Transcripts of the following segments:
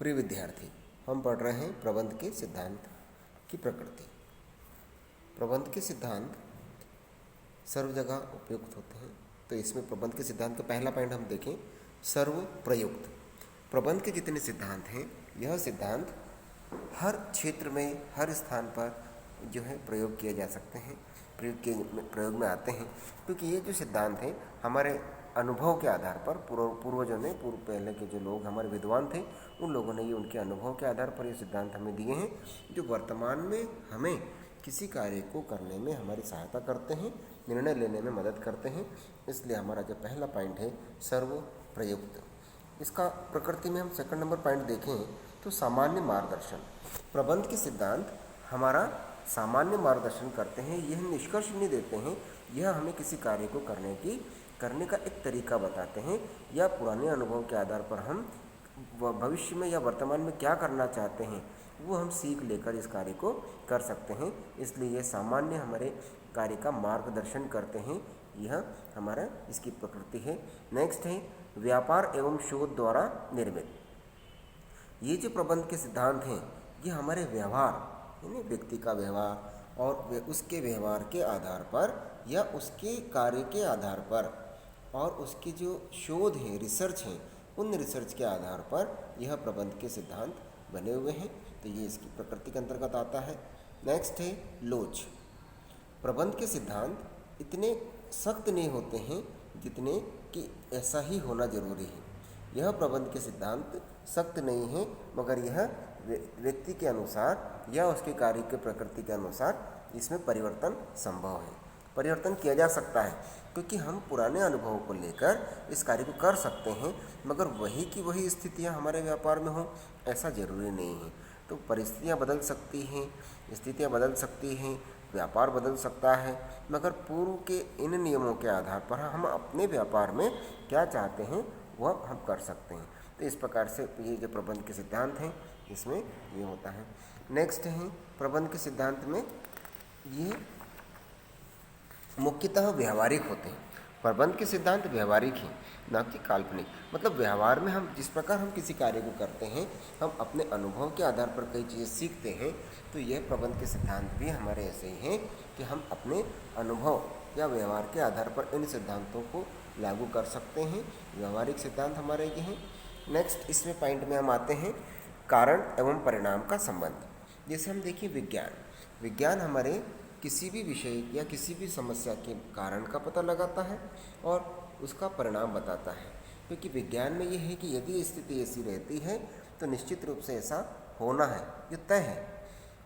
प्रिय विद्यार्थी, हम पढ़ रहे हैं प्रबंध के सिद्धांत की प्रकृति। प्रबंध के सिद्धांत सर्व जगह उपयुक्त होते हैं। तो इसमें प्रबंध के सिद्धांत का पहला पॉइंट हम देखें, सर्व प्रयुक्त। प्रबंध के जितने सिद्धांत हैं, यह सिद्धांत हर क्षेत्र में, हर स्थान पर जो है प्रयोग किए जा सकते हैं, प्रयोग में आते हैं। क्योंकि ये जो सिद्धांत हैं हमारे अनुभव के आधार पर, पूर्वजों ने, पहले के जो लोग हमारे विद्वान थे, उन लोगों ने ये उनके अनुभव के आधार पर ये सिद्धांत हमें दिए हैं, जो वर्तमान में हमें किसी कार्य को करने में हमारी सहायता करते हैं, निर्णय लेने में मदद करते हैं। इसलिए हमारा जो पहला पॉइंट है सर्व प्रयुक्त। इसका प्रकृति में हम सेकंड नंबर पॉइंट देखें तो सामान्य मार्गदर्शन। प्रबंध के सिद्धांत हमारा सामान्य मार्गदर्शन करते हैं, यह निष्कर्ष नहीं देते हैं, यह हमें किसी कार्य को करने का एक तरीका बताते हैं, या पुराने अनुभव के आधार पर हम भविष्य में या वर्तमान में क्या करना चाहते हैं वो हम सीख लेकर इस कार्य को कर सकते हैं। इसलिए ये सामान्य हमारे कार्य का मार्गदर्शन करते हैं, यह हमारा इसकी प्रकृति है। नेक्स्ट है व्यापार एवं शोध द्वारा निर्मित। ये जो प्रबंध के सिद्धांत हैं ये हमारे व्यवहार, यानी व्यक्ति का व्यवहार और उसके व्यवहार के आधार पर या उसके कार्य के आधार पर और उसकी जो शोध है, रिसर्च है, उन रिसर्च के आधार पर यह प्रबंध के सिद्धांत बने हुए हैं। तो ये इसकी प्रकृति के अंतर्गत आता है। नेक्स्ट है लोच। प्रबंध के सिद्धांत इतने सख्त नहीं होते हैं जितने कि ऐसा ही होना जरूरी है। यह प्रबंध के सिद्धांत सख्त नहीं है, मगर यह व्यक्ति के अनुसार या उसके कार्य के प्रकृति के अनुसार इसमें परिवर्तन संभव है, परिवर्तन किया जा सकता है। क्योंकि हम पुराने अनुभवों को लेकर इस कार्य को कर सकते हैं, मगर वही की वही स्थितियां हमारे व्यापार में हों ऐसा ज़रूरी नहीं है। तो परिस्थितियां बदल सकती हैं, स्थितियां बदल सकती हैं, व्यापार बदल सकता है, मगर पूर्व के इन नियमों के आधार पर हम अपने व्यापार में क्या चाहते हैं वह हम कर सकते हैं। तो इस प्रकार से ये जो प्रबंध के सिद्धांत हैं इसमें ये होता है। नेक्स्ट है प्रबंध के सिद्धांत में ये मुख्यतः व्यवहारिक होते हैं। प्रबंध के सिद्धांत व्यवहारिक हैं, ना कि काल्पनिक। मतलब व्यवहार में हम जिस प्रकार हम किसी कार्य को करते हैं, हम अपने अनुभव के आधार पर कई चीज़ें सीखते हैं। तो यह प्रबंध के सिद्धांत भी हमारे ऐसे ही हैं कि हम अपने अनुभव या व्यवहार के आधार पर इन सिद्धांतों को लागू कर सकते हैं। व्यवहारिक सिद्धांत हमारे ये हैं। नेक्स्ट इसमें पॉइंट में हम आते हैं कारण एवं परिणाम का संबंध। जैसे हम देखिए विज्ञान हमारे किसी भी विषय या किसी भी समस्या के कारण का पता लगाता है और उसका परिणाम बताता है। क्योंकि विज्ञान में यह है कि यदि स्थिति ऐसी रहती है तो निश्चित रूप से ऐसा होना है, ये तय है,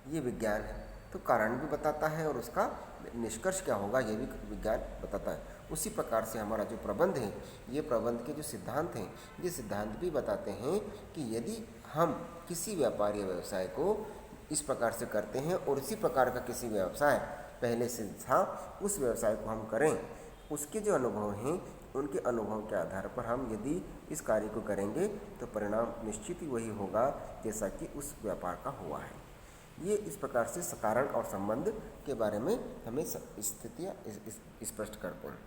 ये विज्ञान है। तो कारण भी बताता है और उसका निष्कर्ष क्या होगा ये भी विज्ञान बताता है। उसी प्रकार से हमारा जो प्रबंध है, ये प्रबंध के जो सिद्धांत हैं, ये सिद्धांत भी बताते हैं कि यदि हम किसी व्यापार या व्यवसाय को इस प्रकार से करते हैं और इसी प्रकार का किसी व्यवसाय पहले से था, उस व्यवसाय को हम करें, उसके जो अनुभव हैं उनके अनुभव के आधार पर हम यदि इस कार्य को करेंगे तो परिणाम निश्चित ही वही होगा जैसा कि उस व्यापार का हुआ है। ये इस प्रकार से कारण और संबंध के बारे में हमें स्थितियाँ स्पष्ट करते हैं।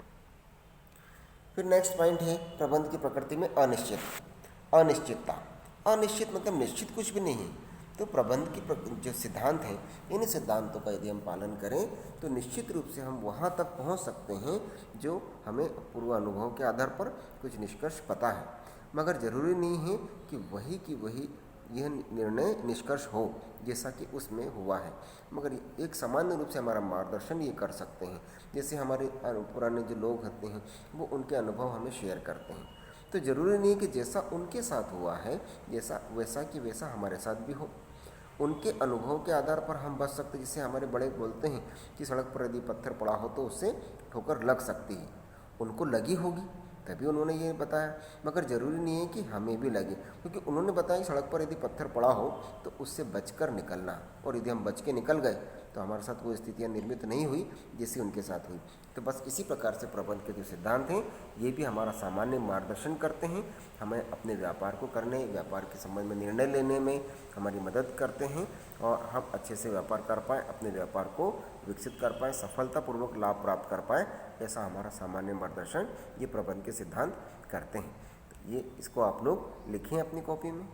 फिर नेक्स्ट पॉइंट है प्रबंध की प्रकृति में अनिश्चितता। अनिश्चित मतलब निश्चित कुछ भी नहीं है। तो प्रबंध की जो सिद्धांत हैं, इन सिद्धांतों का यदि हम पालन करें तो निश्चित रूप से हम वहाँ तक पहुँच सकते हैं जो हमें पूर्व अनुभव के आधार पर कुछ निष्कर्ष पता है। मगर ज़रूरी नहीं है कि वही की वही यह निर्णय निष्कर्ष हो जैसा कि उसमें हुआ है, मगर एक सामान्य रूप से हमारा मार्गदर्शन ये कर सकते हैं। जैसे हमारे पुराने जो लोग होते हैं वो उनके अनुभव हमें शेयर करते हैं। तो ज़रूरी नहीं कि जैसा उनके साथ हुआ है वैसा कि वैसा हमारे साथ भी हो। उनके अनुभव के आधार पर हम बच सकते हैं। जैसे हमारे बड़े बोलते हैं कि सड़क पर यदि पत्थर पड़ा हो तो उससे ठोकर लग सकती है, उनको लगी होगी तभी उन्होंने ये बताया, मगर ज़रूरी नहीं है कि हमें भी लगे। क्योंकि उन्होंने बताया सड़क पर यदि पत्थर पड़ा हो तो उससे बचकर निकलना, और यदि हम बच के निकल गए तो हमारे साथ वो स्थितियाँ निर्मित नहीं हुई जैसी उनके साथ हुई। तो बस इसी प्रकार से प्रबंध के जो सिद्धांत हैं ये भी हमारा सामान्य मार्गदर्शन करते हैं, हमें अपने व्यापार को करने, व्यापार के संबंध में निर्णय लेने में हमारी मदद करते हैं और हम अच्छे से व्यापार कर पाएँ, अपने व्यापार को विकसित कर पाएँ, सफलतापूर्वक लाभ प्राप्त कर पाएँ। ऐसा हमारा सामान्य मार्गदर्शन ये प्रबंध के सिद्धांत करते हैं। तो ये इसको आप लोग लिखें अपनी कॉपी में।